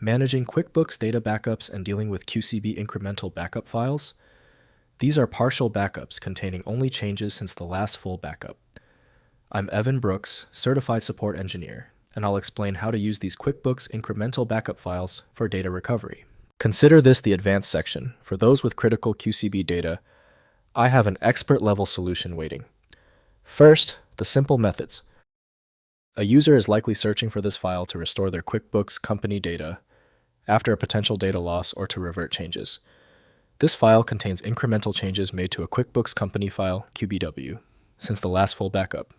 managing QuickBooks data backups and dealing with QCB incremental backup files. These are partial backups containing only changes since the last full backup. I'm Evan Brooks, Certified Support Engineer, and I'll explain how to use these QuickBooks incremental backup files for data recovery. Consider this the advanced section. For those with critical QCB data, I have an expert-level solution waiting. First, the simple methods. A user is likely searching for this file to restore their QuickBooks company data after a potential data loss or to revert changes. This file contains incremental changes made to a QuickBooks company file, QBW, since the last full backup,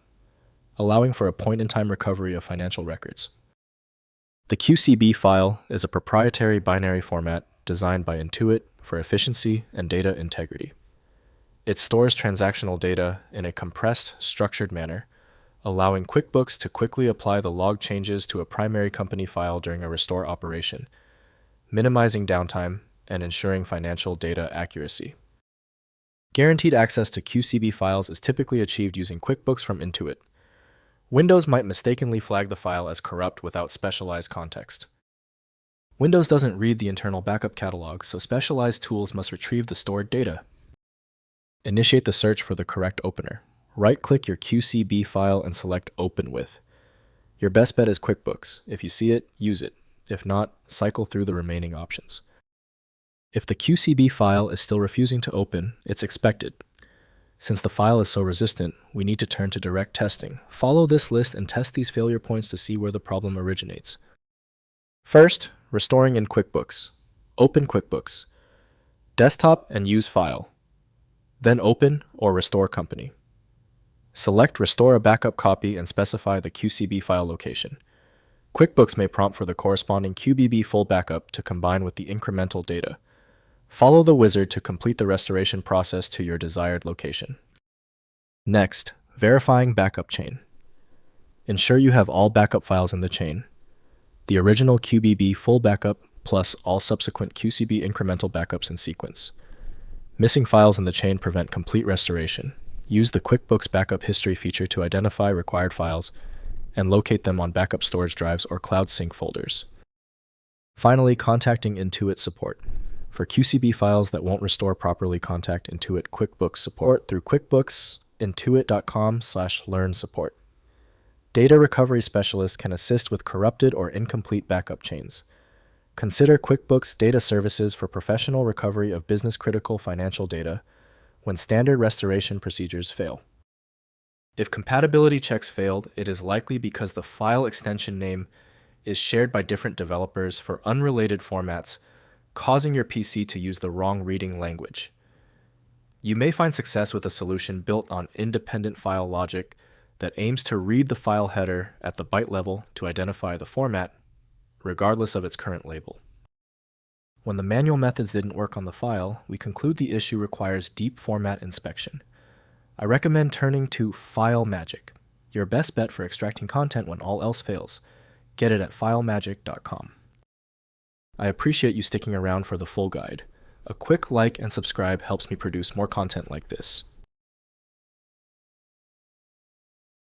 allowing for a point-in-time recovery of financial records. The QCB file is a proprietary binary format designed by Intuit for efficiency and data integrity. It stores transactional data in a compressed, structured manner, allowing QuickBooks to quickly apply the log changes to a primary company file during a restore operation, minimizing downtime and ensuring financial data accuracy. Guaranteed access to QCB files is typically achieved using QuickBooks from Intuit. Windows might mistakenly flag the file as corrupt without specialized context. Windows doesn't read the internal backup catalog, so specialized tools must retrieve the stored data. Initiate the search for the correct opener. Right-click your QCB file and select Open With. Your best bet is QuickBooks. If you see it, use it. If not, cycle through the remaining options. If the QCB file is still refusing to open, it's expected. Since the file is so resistant, we need to turn to direct testing. Follow this list and test these failure points to see where the problem originates. First, restoring in QuickBooks. Open QuickBooks. Desktop and use File. Then Open or Restore Company. Select Restore a backup copy and specify the QCB file location. QuickBooks may prompt for the corresponding QBB full backup to combine with the incremental data. Follow the wizard to complete the restoration process to your desired location. Next, verifying backup chain. Ensure you have all backup files in the chain. The original QBB full backup plus all subsequent QCB incremental backups in sequence. Missing files in the chain prevent complete restoration. Use the QuickBooks Backup History feature to identify required files and locate them on backup storage drives or cloud sync folders. Finally, contacting Intuit support. For QCB files that won't restore properly, contact Intuit QuickBooks support through quickbooksintuit.com/learn-support. Data recovery specialists can assist with corrupted or incomplete backup chains. Consider QuickBooks Data Services for professional recovery of business-critical financial data when standard restoration procedures fail. If compatibility checks failed, it is likely because the file extension name is shared by different developers for unrelated formats, causing your PC to use the wrong reading language. You may find success with a solution built on independent file logic that aims to read the file header at the byte level to identify the format, regardless of its current label. When the manual methods didn't work on the file, we conclude the issue requires deep format inspection. I recommend turning to File Magic, your best bet for extracting content when all else fails. Get it at filemagic.com. I appreciate you sticking around for the full guide. A quick like and subscribe helps me produce more content like this.